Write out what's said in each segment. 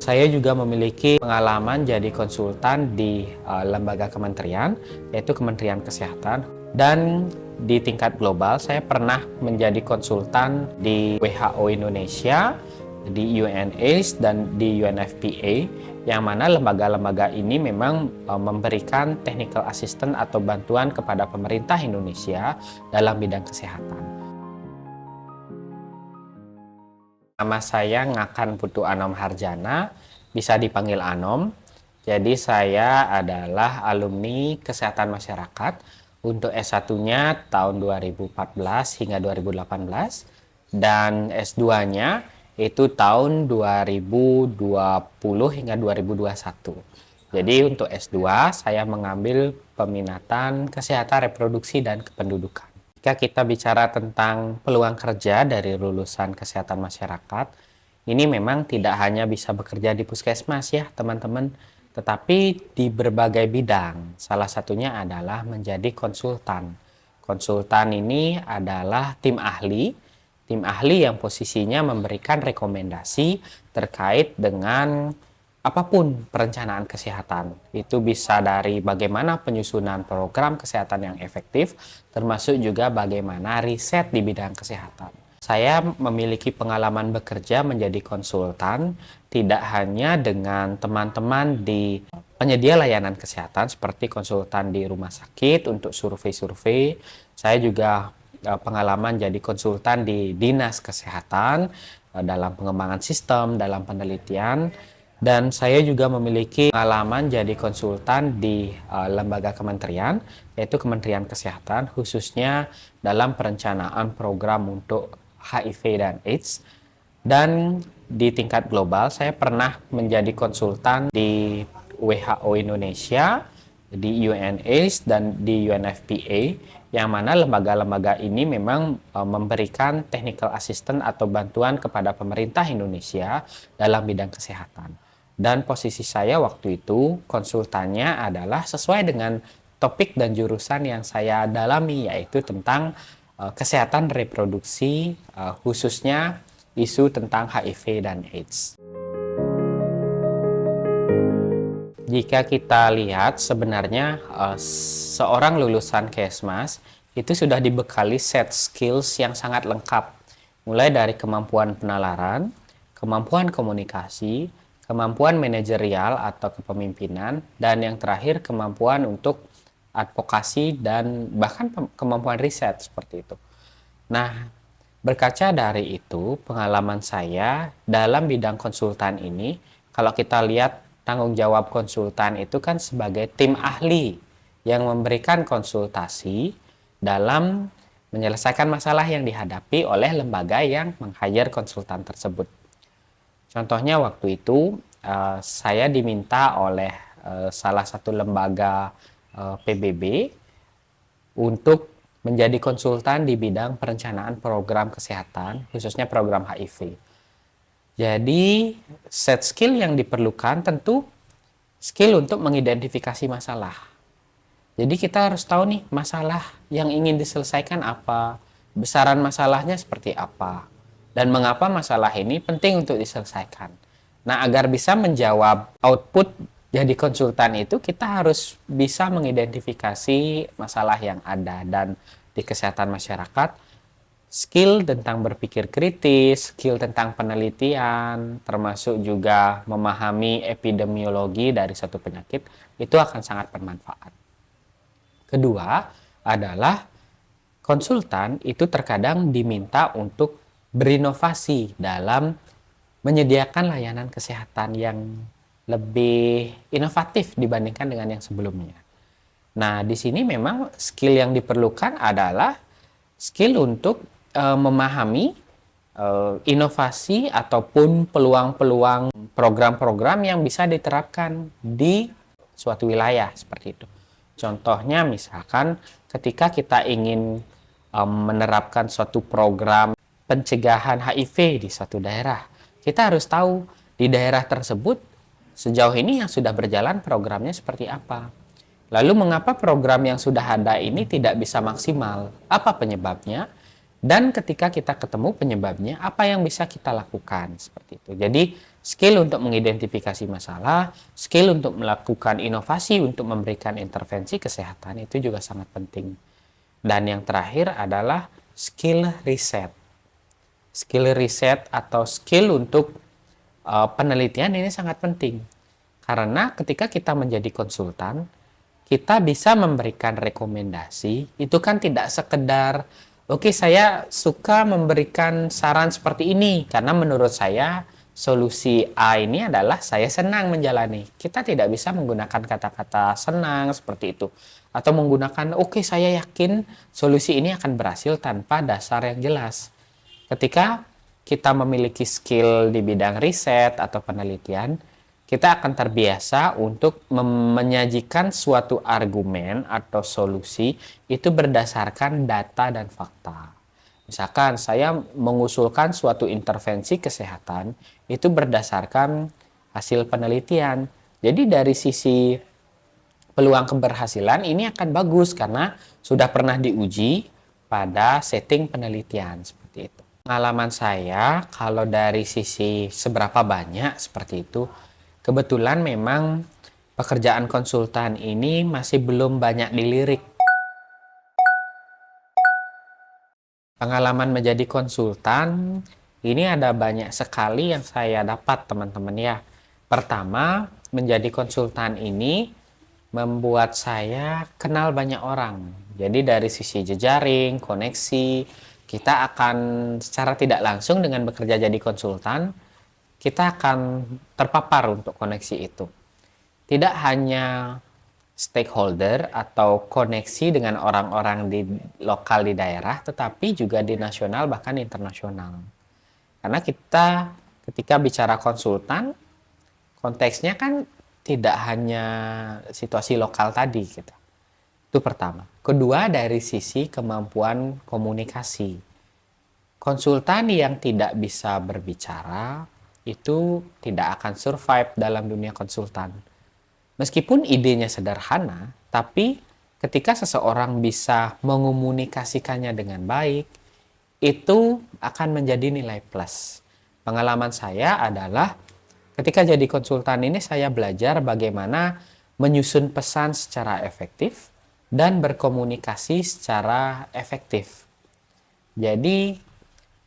Saya juga memiliki pengalaman jadi konsultan di lembaga kementerian, yaitu Kementerian Kesehatan. Dan di tingkat global, saya pernah menjadi konsultan di WHO Indonesia, di UNAIDS, dan di UNFPA, yang mana lembaga-lembaga ini memang memberikan technical assistance atau bantuan kepada pemerintah Indonesia dalam bidang kesehatan. Nama saya Ngakan Putu Anom Harjana, bisa dipanggil Anom. Jadi saya adalah alumni Kesehatan Masyarakat untuk S1-nya tahun 2014 hingga 2018 dan S2-nya itu tahun 2020 hingga 2021. Jadi untuk S2 saya mengambil peminatan kesehatan reproduksi dan kependudukan. Jika kita bicara tentang peluang kerja dari lulusan kesehatan masyarakat, ini memang tidak hanya bisa bekerja di puskesmas ya teman-teman, tetapi di berbagai bidang. Salah satunya adalah menjadi konsultan. Konsultan ini adalah tim ahli yang posisinya memberikan rekomendasi terkait dengan apapun perencanaan kesehatan. Itu bisa dari bagaimana penyusunan program kesehatan yang efektif, termasuk juga bagaimana riset di bidang kesehatan. Saya memiliki pengalaman bekerja menjadi konsultan, tidak hanya dengan teman-teman di penyedia layanan kesehatan, seperti konsultan di rumah sakit untuk survei-survei. Saya juga pengalaman jadi konsultan di dinas kesehatan, dalam pengembangan sistem, dalam penelitian. Dan saya juga memiliki pengalaman jadi konsultan di lembaga kementerian, yaitu Kementerian Kesehatan, khususnya dalam perencanaan program untuk HIV dan AIDS. Dan di tingkat global, saya pernah menjadi konsultan di WHO Indonesia, di UNAIDS, dan di UNFPA, yang mana lembaga-lembaga ini memang memberikan technical assistance atau bantuan kepada pemerintah Indonesia dalam bidang kesehatan. Dan posisi saya waktu itu konsultannya adalah sesuai dengan topik dan jurusan yang saya dalami, yaitu tentang kesehatan reproduksi, khususnya isu tentang HIV dan AIDS. Jika kita lihat sebenarnya seorang lulusan Kesmas itu sudah dibekali set skills yang sangat lengkap, mulai dari kemampuan penalaran, kemampuan komunikasi, kemampuan manajerial atau kepemimpinan, dan yang terakhir kemampuan untuk advokasi dan bahkan kemampuan riset seperti itu. Nah, berkaca dari itu, pengalaman saya dalam bidang konsultan ini, kalau kita lihat tanggung jawab konsultan itu kan sebagai tim ahli yang memberikan konsultasi dalam menyelesaikan masalah yang dihadapi oleh lembaga yang meng-hire konsultan tersebut. Contohnya waktu itu saya diminta oleh salah satu lembaga PBB untuk menjadi konsultan di bidang perencanaan program kesehatan, khususnya program HIV. Jadi set skill yang diperlukan tentu skill untuk mengidentifikasi masalah. Jadi kita harus tahu nih masalah yang ingin diselesaikan apa, besaran masalahnya seperti apa, dan mengapa masalah ini penting untuk diselesaikan. Nah, agar bisa menjawab output jadi konsultan itu, kita harus bisa mengidentifikasi masalah yang ada. Dan di kesehatan masyarakat, skill tentang berpikir kritis, skill tentang penelitian, termasuk juga memahami epidemiologi dari suatu penyakit, itu akan sangat bermanfaat. Kedua adalah konsultan itu terkadang diminta untuk berinovasi dalam menyediakan layanan kesehatan yang lebih inovatif dibandingkan dengan yang sebelumnya. Nah, di sini memang skill yang diperlukan adalah skill untuk memahami inovasi ataupun peluang-peluang program-program yang bisa diterapkan di suatu wilayah seperti itu. Contohnya misalkan ketika kita ingin menerapkan suatu program pencegahan HIV di suatu daerah, kita harus tahu di daerah tersebut sejauh ini yang sudah berjalan programnya seperti apa. Lalu mengapa program yang sudah ada ini tidak bisa maksimal? Apa penyebabnya? Dan ketika kita ketemu penyebabnya, apa yang bisa kita lakukan? Seperti itu. Jadi skill untuk mengidentifikasi masalah, skill untuk melakukan inovasi untuk memberikan intervensi kesehatan itu juga sangat penting. Dan yang terakhir adalah skill riset. Skill riset atau skill untuk penelitian ini sangat penting. Karena ketika kita menjadi konsultan, kita bisa memberikan rekomendasi, itu kan tidak sekedar, oke, saya suka memberikan saran seperti ini, karena menurut saya solusi A ini adalah saya senang menjalani. Kita tidak bisa menggunakan kata-kata senang seperti itu. Atau menggunakan, oke, saya yakin solusi ini akan berhasil tanpa dasar yang jelas. Ketika kita memiliki skill di bidang riset atau penelitian, kita akan terbiasa untuk menyajikan suatu argumen atau solusi itu berdasarkan data dan fakta. Misalkan saya mengusulkan suatu intervensi kesehatan itu berdasarkan hasil penelitian. Jadi dari sisi peluang keberhasilan ini akan bagus karena sudah pernah diuji pada setting penelitian seperti itu. Pengalaman saya kalau dari sisi seberapa banyak seperti itu, kebetulan memang pekerjaan konsultan ini masih belum banyak dilirik. Pengalaman menjadi konsultan ini ada banyak sekali yang saya dapat, teman-teman ya. Pertama, menjadi konsultan ini membuat saya kenal banyak orang. Jadi dari sisi jejaring, koneksi, kita akan secara tidak langsung dengan bekerja jadi konsultan, kita akan terpapar untuk koneksi itu. Tidak hanya stakeholder atau koneksi dengan orang-orang di lokal di daerah, tetapi juga di nasional bahkan internasional. Karena kita ketika bicara konsultan, konteksnya kan tidak hanya situasi lokal tadi gitu. Itu pertama. Kedua, dari sisi kemampuan komunikasi. Konsultan yang tidak bisa berbicara itu tidak akan survive dalam dunia konsultan. Meskipun idenya sederhana, tapi ketika seseorang bisa mengomunikasikannya dengan baik, itu akan menjadi nilai plus. Pengalaman saya adalah ketika jadi konsultan ini saya belajar bagaimana menyusun pesan secara efektif dan berkomunikasi secara efektif. Jadi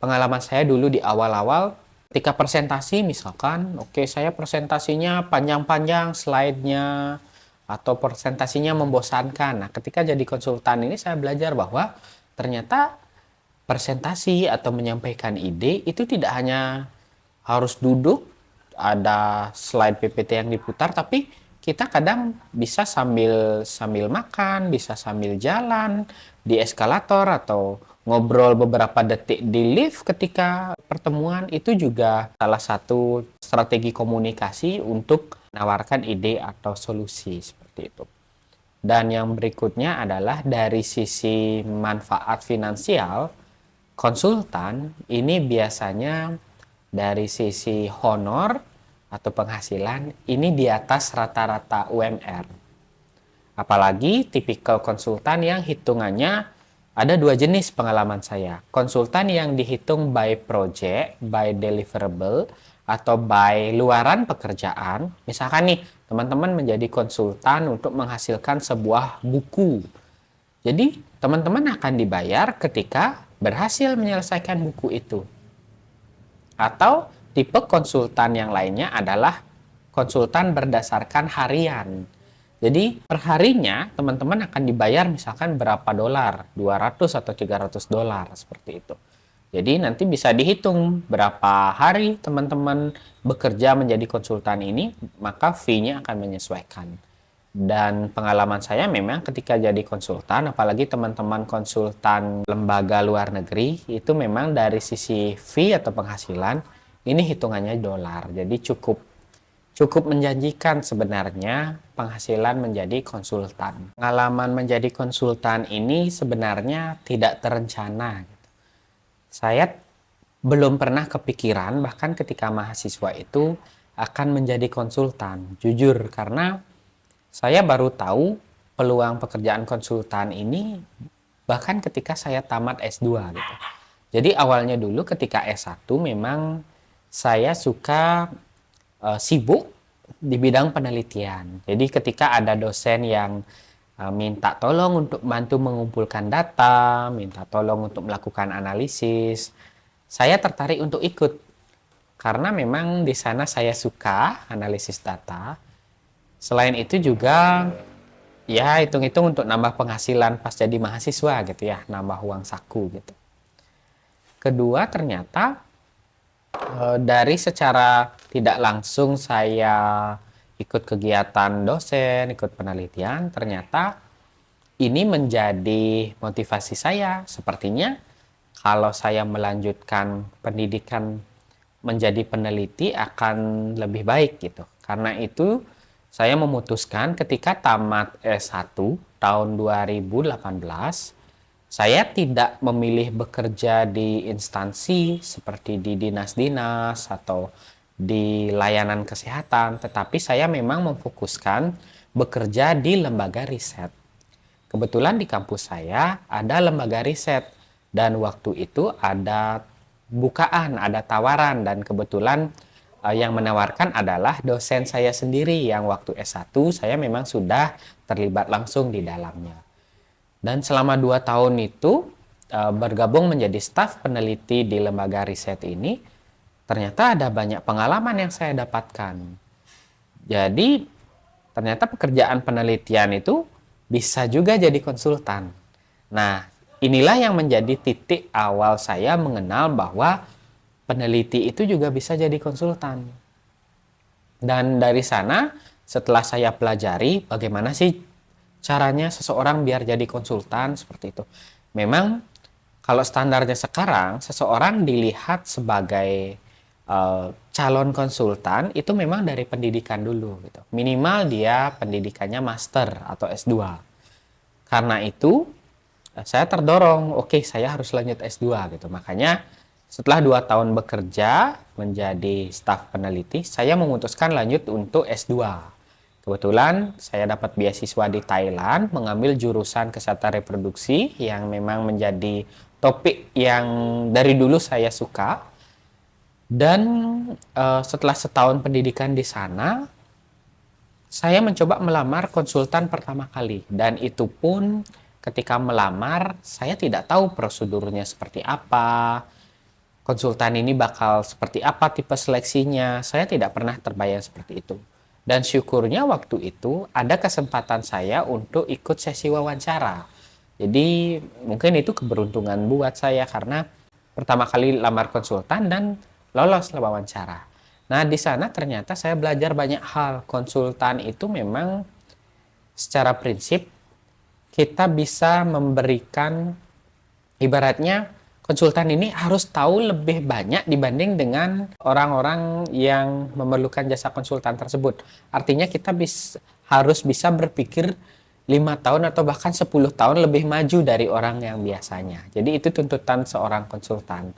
pengalaman saya dulu di awal-awal ketika presentasi misalkan, oke, saya presentasinya panjang-panjang slide-nya atau presentasinya membosankan. Nah, ketika jadi konsultan ini saya belajar bahwa ternyata presentasi atau menyampaikan ide itu tidak hanya harus duduk, ada slide PPT yang diputar, tapi kita kadang bisa sambil makan, bisa sambil jalan di eskalator atau ngobrol beberapa detik di lift ketika pertemuan. Itu juga salah satu strategi komunikasi untuk menawarkan ide atau solusi seperti itu. Dan yang berikutnya adalah dari sisi manfaat finansial, konsultan ini biasanya dari sisi honor atau penghasilan ini di atas rata-rata UMR. Apalagi tipikal konsultan yang hitungannya ada dua jenis pengalaman saya. Konsultan yang dihitung by project, by deliverable, atau by luaran pekerjaan. Misalkan nih, teman-teman menjadi konsultan untuk menghasilkan sebuah buku. Jadi, teman-teman akan dibayar ketika berhasil menyelesaikan buku itu. Atau tipe konsultan yang lainnya adalah konsultan berdasarkan harian. Jadi perharinya teman-teman akan dibayar misalkan berapa dolar, 200 atau 300 dolar seperti itu. Jadi nanti bisa dihitung berapa hari teman-teman bekerja menjadi konsultan ini, maka fee-nya akan menyesuaikan. Dan pengalaman saya memang ketika jadi konsultan, apalagi teman-teman konsultan lembaga luar negeri, itu memang dari sisi fee atau penghasilan, ini hitungannya dolar. Jadi cukup menjanjikan sebenarnya penghasilan menjadi konsultan. Pengalaman menjadi konsultan ini sebenarnya tidak terencana. Saya belum pernah kepikiran bahkan ketika mahasiswa itu akan menjadi konsultan. Jujur, karena saya baru tahu peluang pekerjaan konsultan ini bahkan ketika saya tamat S2 gitu. Jadi awalnya dulu ketika S1 memang saya suka sibuk di bidang penelitian. Jadi ketika ada dosen yang minta tolong untuk bantu mengumpulkan data, minta tolong untuk melakukan analisis, saya tertarik untuk ikut karena memang di sana saya suka analisis data. Selain itu juga ya hitung-hitung untuk nambah penghasilan pas jadi mahasiswa gitu ya, nambah uang saku gitu. Kedua ternyata dari secara tidak langsung saya ikut kegiatan dosen, ikut penelitian, ternyata ini menjadi motivasi saya. Sepertinya kalau saya melanjutkan pendidikan menjadi peneliti akan lebih baik gitu. Karena itu saya memutuskan ketika tamat S1 tahun 2018, saya tidak memilih bekerja di instansi seperti di dinas-dinas atau di layanan kesehatan, tetapi saya memang memfokuskan bekerja di lembaga riset. Kebetulan di kampus saya ada lembaga riset dan waktu itu ada bukaan, ada tawaran dan kebetulan yang menawarkan adalah dosen saya sendiri yang waktu S1 saya memang sudah terlibat langsung di dalamnya. Dan selama 2 tahun itu bergabung menjadi staf peneliti di lembaga riset ini, ternyata ada banyak pengalaman yang saya dapatkan. Jadi ternyata pekerjaan penelitian itu bisa juga jadi konsultan. Nah, inilah yang menjadi titik awal saya mengenal bahwa peneliti itu juga bisa jadi konsultan. Dan dari sana, setelah saya pelajari bagaimana sih caranya seseorang biar jadi konsultan seperti itu. Memang kalau standarnya sekarang, seseorang dilihat sebagai calon konsultan itu memang dari pendidikan dulu gitu. Minimal dia pendidikannya master atau S2. Karena itu saya terdorong, oke, saya harus lanjut S2 gitu. Makanya setelah 2 tahun bekerja menjadi staf peneliti, saya memutuskan lanjut untuk S2. Kebetulan saya dapat beasiswa di Thailand, mengambil jurusan kesehatan reproduksi yang memang menjadi topik yang dari dulu saya suka. Dan setelah setahun pendidikan di sana, saya mencoba melamar konsultan pertama kali. Dan itu pun ketika melamar, saya tidak tahu prosedurnya seperti apa, konsultan ini bakal seperti apa tipe seleksinya. Saya tidak pernah terbayang seperti itu. Dan syukurnya waktu itu ada kesempatan saya untuk ikut sesi wawancara. Jadi mungkin itu keberuntungan buat saya karena pertama kali lamar konsultan dan lolos wawancara. Nah, di sana ternyata saya belajar banyak hal. Konsultan itu memang secara prinsip kita bisa memberikan, ibaratnya konsultan ini harus tahu lebih banyak dibanding dengan orang-orang yang memerlukan jasa konsultan tersebut. Artinya kita harus bisa berpikir 5 tahun atau bahkan 10 tahun lebih maju dari orang yang biasanya. Jadi itu tuntutan seorang konsultan.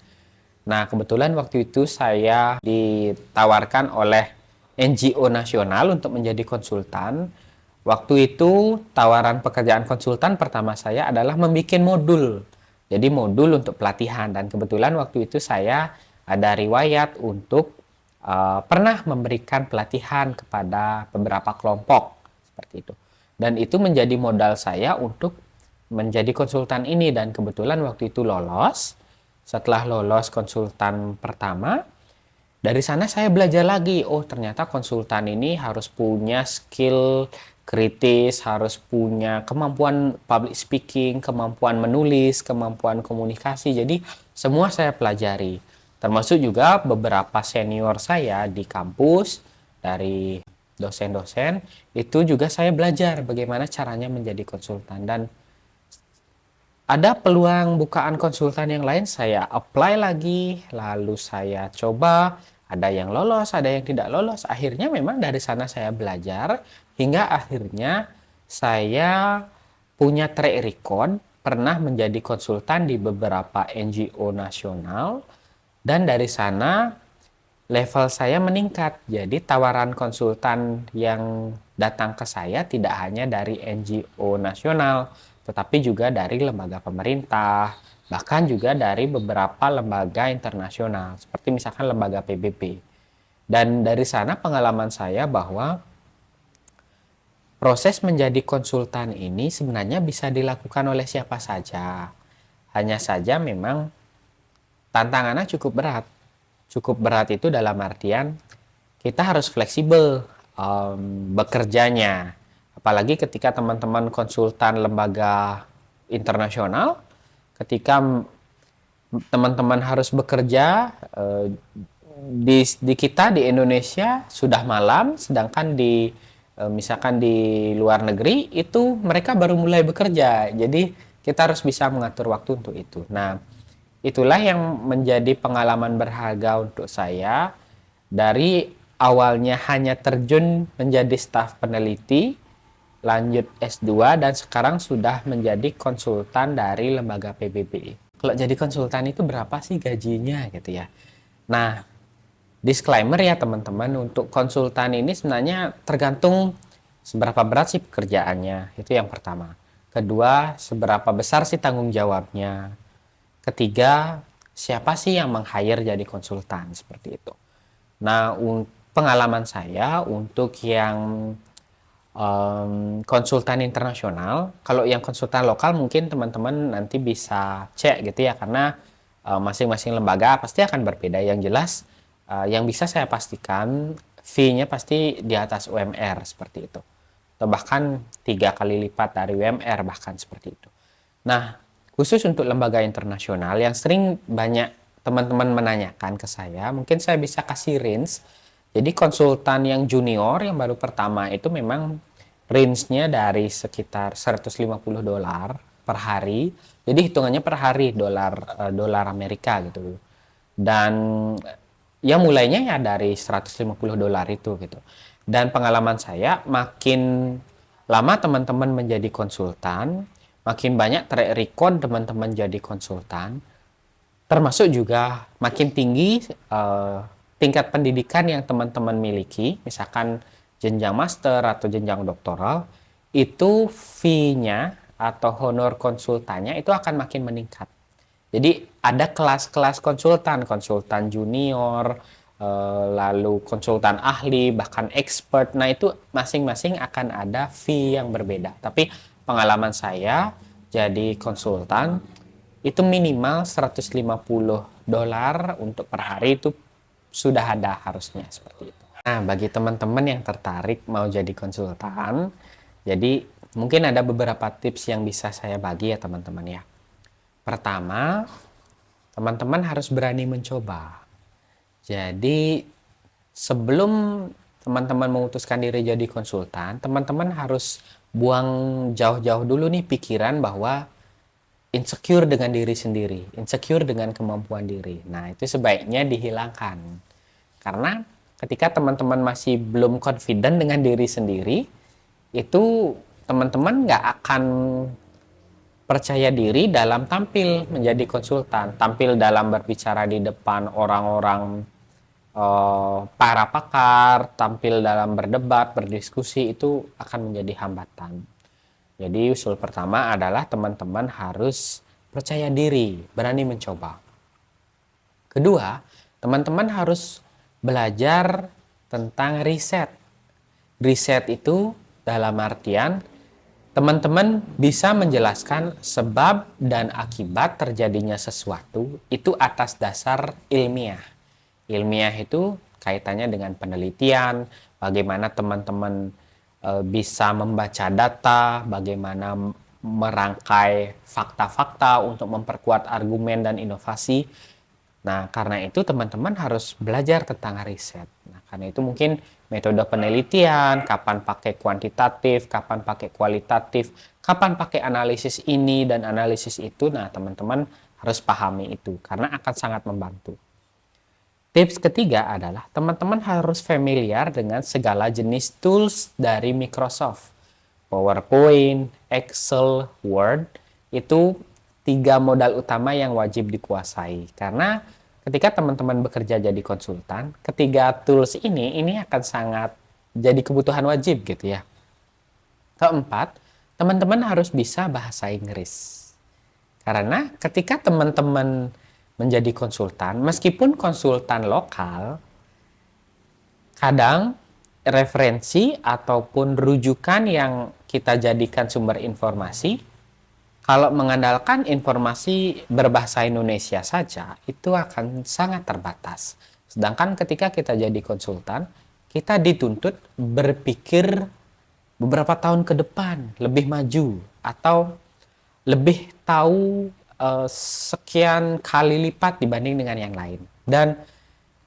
Nah, kebetulan waktu itu saya ditawarkan oleh NGO nasional untuk menjadi konsultan. Waktu itu tawaran pekerjaan konsultan pertama saya adalah membuat modul. Jadi modul untuk pelatihan, dan kebetulan waktu itu saya ada riwayat untuk pernah memberikan pelatihan kepada beberapa kelompok seperti itu. Dan itu menjadi modal saya untuk menjadi konsultan ini, dan kebetulan waktu itu lolos. Setelah lolos konsultan pertama, dari sana saya belajar lagi. Oh, ternyata konsultan ini harus punya skill kritis, harus punya kemampuan public speaking, kemampuan menulis, kemampuan komunikasi. Jadi semua saya pelajari. Termasuk juga beberapa senior saya di kampus, dari dosen-dosen, itu juga saya belajar bagaimana caranya menjadi konsultan. Dan ada peluang bukaan konsultan yang lain, saya apply lagi, lalu saya coba, ada yang lolos, ada yang tidak lolos. Akhirnya memang dari sana saya belajar, hingga akhirnya saya punya track record, pernah menjadi konsultan di beberapa NGO nasional, dan dari sana level saya meningkat. Jadi tawaran konsultan yang datang ke saya tidak hanya dari NGO nasional, tetapi juga dari lembaga pemerintah, bahkan juga dari beberapa lembaga internasional, seperti misalkan lembaga PBB. Dan dari sana pengalaman saya bahwa proses menjadi konsultan ini sebenarnya bisa dilakukan oleh siapa saja. Hanya saja memang tantangannya cukup berat. Cukup berat itu dalam artian kita harus fleksibel bekerjanya. Apalagi ketika teman-teman konsultan lembaga internasional, ketika teman-teman harus bekerja di kita di Indonesia sudah malam, sedangkan di misalkan di luar negeri itu mereka baru mulai bekerja. Jadi kita harus bisa mengatur waktu untuk itu. Nah, itulah yang menjadi pengalaman berharga untuk saya dari awalnya hanya terjun menjadi staf peneliti, lanjut S2 dan sekarang sudah menjadi konsultan dari lembaga PBB. Kalau jadi konsultan itu berapa sih gajinya gitu ya. Nah, disclaimer ya teman-teman, untuk konsultan ini sebenarnya tergantung seberapa berat sih pekerjaannya, itu yang pertama. Kedua, seberapa besar sih tanggung jawabnya. Ketiga, siapa sih yang meng-hire jadi konsultan, seperti itu. Nah, pengalaman saya untuk yang konsultan internasional, kalau yang konsultan lokal mungkin teman-teman nanti bisa cek gitu ya, karena masing-masing lembaga pasti akan berbeda. Yang jelas yang bisa saya pastikan fee-nya pasti di atas UMR seperti itu, atau bahkan 3 kali lipat dari UMR bahkan seperti itu. Nah, khusus untuk lembaga internasional yang sering banyak teman-teman menanyakan ke saya, mungkin saya bisa kasih range. Jadi konsultan yang junior yang baru pertama itu memang range-nya dari sekitar $150 per hari. Jadi hitungannya per hari dolar Amerika gitu. Dan ya mulainya ya dari $150 itu gitu. Dan pengalaman saya, makin lama teman-teman menjadi konsultan, makin banyak track record teman-teman jadi konsultan, termasuk juga makin tinggi tingkat pendidikan yang teman-teman miliki, misalkan jenjang master atau jenjang doktoral, itu fee-nya atau honor konsultannya itu akan makin meningkat. Jadi ada kelas-kelas konsultan, konsultan junior, lalu konsultan ahli, bahkan expert. Nah, itu masing-masing akan ada fee yang berbeda. Tapi pengalaman saya jadi konsultan itu minimal $150 untuk per hari, itu sudah ada harusnya seperti itu. Nah, bagi teman-teman yang tertarik mau jadi konsultan, jadi mungkin ada beberapa tips yang bisa saya bagi ya teman-teman ya. Pertama, teman-teman harus berani mencoba. Jadi sebelum teman-teman memutuskan diri jadi konsultan, teman-teman harus buang jauh-jauh dulu nih pikiran bahwa insecure dengan diri sendiri, insecure dengan kemampuan diri. Nah, itu sebaiknya dihilangkan. Karena ketika teman-teman masih belum confident dengan diri sendiri, itu teman-teman nggak akan percaya diri dalam tampil menjadi konsultan, tampil dalam berbicara di depan orang-orang, para pakar, tampil dalam berdebat, berdiskusi, itu akan menjadi hambatan. Jadi usul pertama adalah teman-teman harus percaya diri, berani mencoba. Kedua, teman-teman harus belajar tentang riset. Riset itu dalam artian teman-teman bisa menjelaskan sebab dan akibat terjadinya sesuatu itu atas dasar ilmiah. Ilmiah itu kaitannya dengan penelitian, bagaimana teman-teman bisa membaca data, bagaimana merangkai fakta-fakta untuk memperkuat argumen dan inovasi. Nah, karena itu teman-teman harus belajar tentang riset. Nah, karena itu mungkin metode penelitian, kapan pakai kuantitatif, kapan pakai kualitatif, kapan pakai analisis ini dan analisis itu. Nah, teman-teman harus pahami itu karena akan sangat membantu. Tips ketiga adalah teman-teman harus familiar dengan segala jenis tools dari Microsoft. PowerPoint, Excel, Word, itu 3 modal utama yang wajib dikuasai. Karena ketika teman-teman bekerja jadi konsultan, ketiga tools ini akan sangat jadi kebutuhan wajib gitu ya. Keempat, teman-teman harus bisa bahasa Inggris. Karena ketika teman-teman menjadi konsultan, meskipun konsultan lokal, Kadang referensi ataupun rujukan yang kita jadikan sumber informasi, kalau mengandalkan informasi berbahasa Indonesia saja, itu akan sangat terbatas. Sedangkan ketika kita jadi konsultan, kita dituntut berpikir beberapa tahun ke depan, lebih maju, atau lebih tahu sekian kali lipat dibanding dengan yang lain. Dan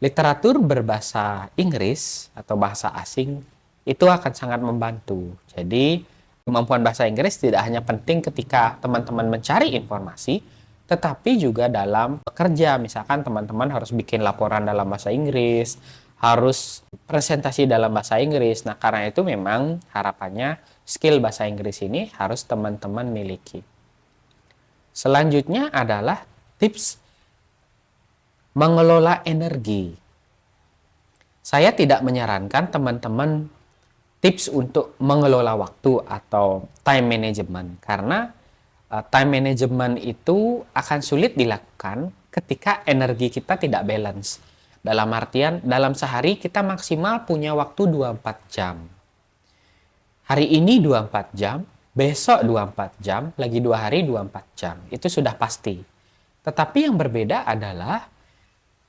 literatur berbahasa Inggris atau bahasa asing itu akan sangat membantu. Jadi, kemampuan bahasa Inggris tidak hanya penting ketika teman-teman mencari informasi, tetapi juga dalam bekerja. Misalkan teman-teman harus bikin laporan dalam bahasa Inggris, harus presentasi dalam bahasa Inggris. Nah, karena itu memang harapannya skill bahasa Inggris ini harus teman-teman miliki. Selanjutnya adalah tips mengelola energi. Saya tidak menyarankan teman-teman tips untuk mengelola waktu atau time management, karena time management itu akan sulit dilakukan ketika energi kita tidak balance. Dalam artian, dalam sehari kita maksimal punya waktu 24 jam. Hari ini 24 jam, besok 24 jam, lagi 2 hari 24 jam. Itu sudah pasti. Tetapi yang berbeda adalah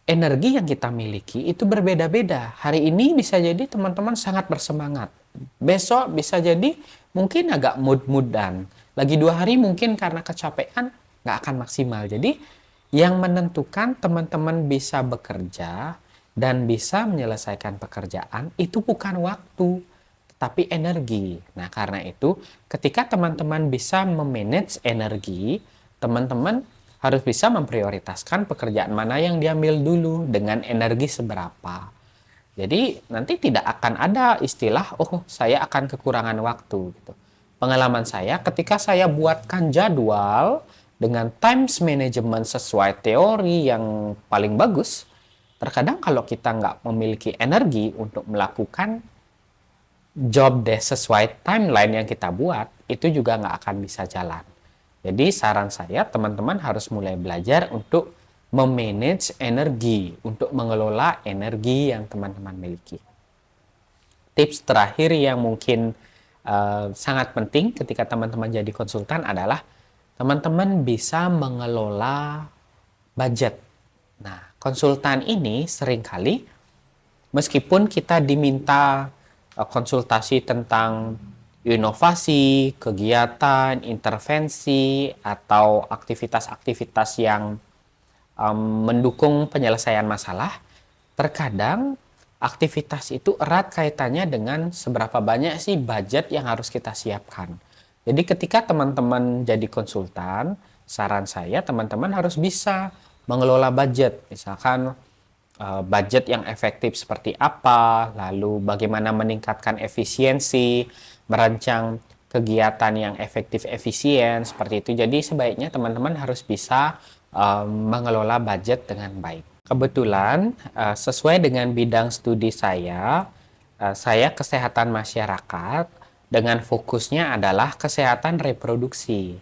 energi yang kita miliki itu berbeda-beda. Hari ini bisa jadi teman-teman sangat bersemangat. Besok bisa jadi mungkin agak mood-moodan. Lagi 2 hari mungkin karena kecapean nggak akan maksimal. Jadi yang menentukan teman-teman bisa bekerja dan bisa menyelesaikan pekerjaan itu bukan waktu, tetapi energi. Nah, karena itu ketika teman-teman bisa memanage energi, teman-teman harus bisa memprioritaskan pekerjaan mana yang diambil dulu dengan energi seberapa. Jadi nanti tidak akan ada istilah, oh saya akan kekurangan waktu. Gitu. Pengalaman saya ketika saya buatkan jadwal dengan time management sesuai teori yang paling bagus, terkadang kalau kita nggak memiliki energi untuk melakukan job desk sesuai timeline yang kita buat, itu juga nggak akan bisa jalan. Jadi saran saya teman-teman harus mulai belajar untuk memanage energi, untuk mengelola energi yang teman-teman miliki. Tips terakhir yang mungkin sangat penting ketika teman-teman jadi konsultan adalah teman-teman bisa mengelola budget. Nah, konsultan ini seringkali meskipun kita diminta konsultasi tentang inovasi, kegiatan, intervensi, atau aktivitas-aktivitas yang mendukung penyelesaian masalah, terkadang aktivitas itu erat kaitannya dengan seberapa banyak sih budget yang harus kita siapkan. Jadi ketika teman-teman jadi konsultan, saran saya teman-teman harus bisa mengelola budget. Misalkan budget yang efektif seperti apa, lalu bagaimana meningkatkan efisiensi, merancang kegiatan yang efektif efisien seperti itu. Jadi sebaiknya teman-teman harus bisa mengelola budget dengan baik. Kebetulan sesuai dengan bidang studi saya kesehatan masyarakat dengan fokusnya adalah kesehatan reproduksi.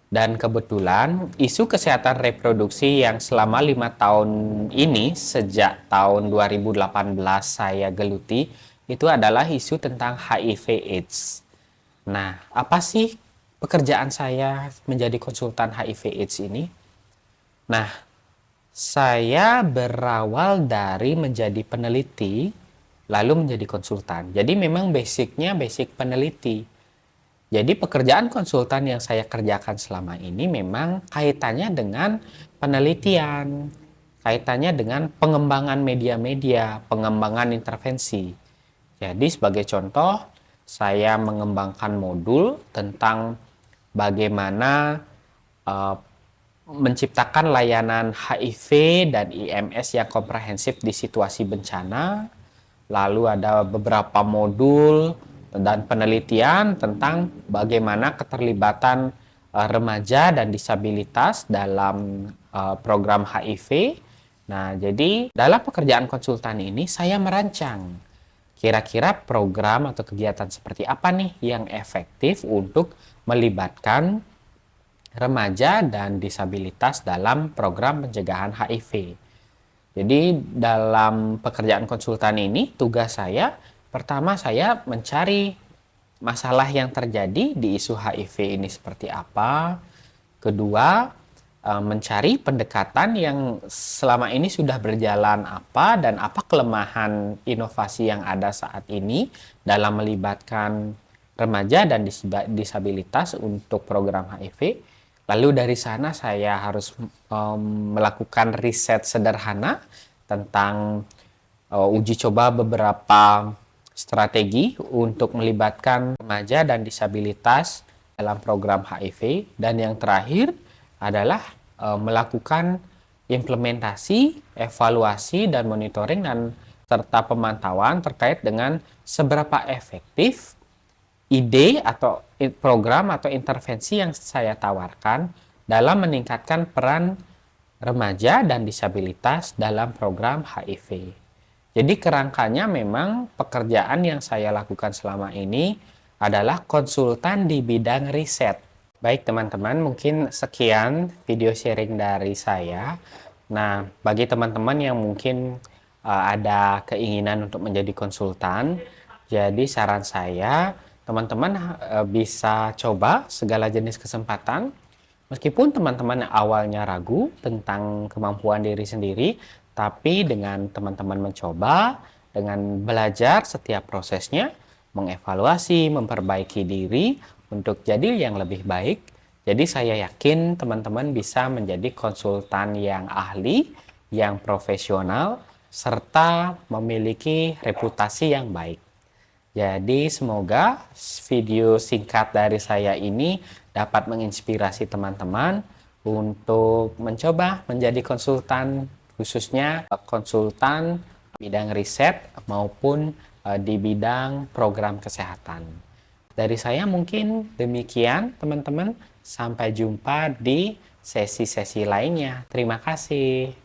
Dan kebetulan isu kesehatan reproduksi yang selama 5 tahun ini sejak tahun 2018 saya geluti itu adalah isu tentang HIV/AIDS. Nah, apa sih pekerjaan saya menjadi konsultan HIV/AIDS ini? Nah, saya berawal dari menjadi peneliti, lalu menjadi konsultan. Jadi memang basicnya basic peneliti. Jadi pekerjaan konsultan yang saya kerjakan selama ini memang kaitannya dengan penelitian, kaitannya dengan pengembangan media-media, pengembangan intervensi. Jadi sebagai contoh, saya mengembangkan modul tentang bagaimana menciptakan layanan HIV dan IMS yang komprehensif di situasi bencana. Lalu ada beberapa modul dan penelitian tentang bagaimana keterlibatan remaja dan disabilitas dalam program HIV. Nah, jadi dalam pekerjaan konsultan ini saya merancang kira-kira program atau kegiatan seperti apa nih yang efektif untuk melibatkan remaja dan disabilitas dalam program pencegahan HIV. Jadi dalam pekerjaan konsultan ini, tugas saya pertama saya mencari masalah yang terjadi di isu HIV ini seperti apa. Kedua, mencari pendekatan yang selama ini sudah berjalan apa dan apa kelemahan inovasi yang ada saat ini dalam melibatkan remaja dan disabilitas untuk program HIV. Lalu dari sana saya harus melakukan riset sederhana tentang uji coba beberapa strategi untuk melibatkan remaja dan disabilitas dalam program HIV. Dan yang terakhir adalah melakukan implementasi, evaluasi, dan monitoring dan serta pemantauan terkait dengan seberapa efektif ide atau program atau intervensi yang saya tawarkan dalam meningkatkan peran remaja dan disabilitas dalam program HIV. Jadi kerangkanya memang pekerjaan yang saya lakukan selama ini adalah konsultan di bidang riset. Baik teman-teman, mungkin sekian video sharing dari saya. Nah, bagi teman-teman yang mungkin ada keinginan untuk menjadi konsultan, jadi saran saya, teman-teman bisa coba segala jenis kesempatan. Meskipun teman-teman awalnya ragu tentang kemampuan diri sendiri, tapi dengan teman-teman mencoba, dengan belajar setiap prosesnya, mengevaluasi, memperbaiki diri untuk jadi yang lebih baik. Jadi saya yakin teman-teman bisa menjadi konsultan yang ahli, yang profesional, serta memiliki reputasi yang baik. Jadi semoga video singkat dari saya ini dapat menginspirasi teman-teman untuk mencoba menjadi konsultan, khususnya konsultan bidang riset maupun di bidang program kesehatan. Dari saya mungkin demikian teman-teman. Sampai jumpa di sesi-sesi lainnya. Terima kasih.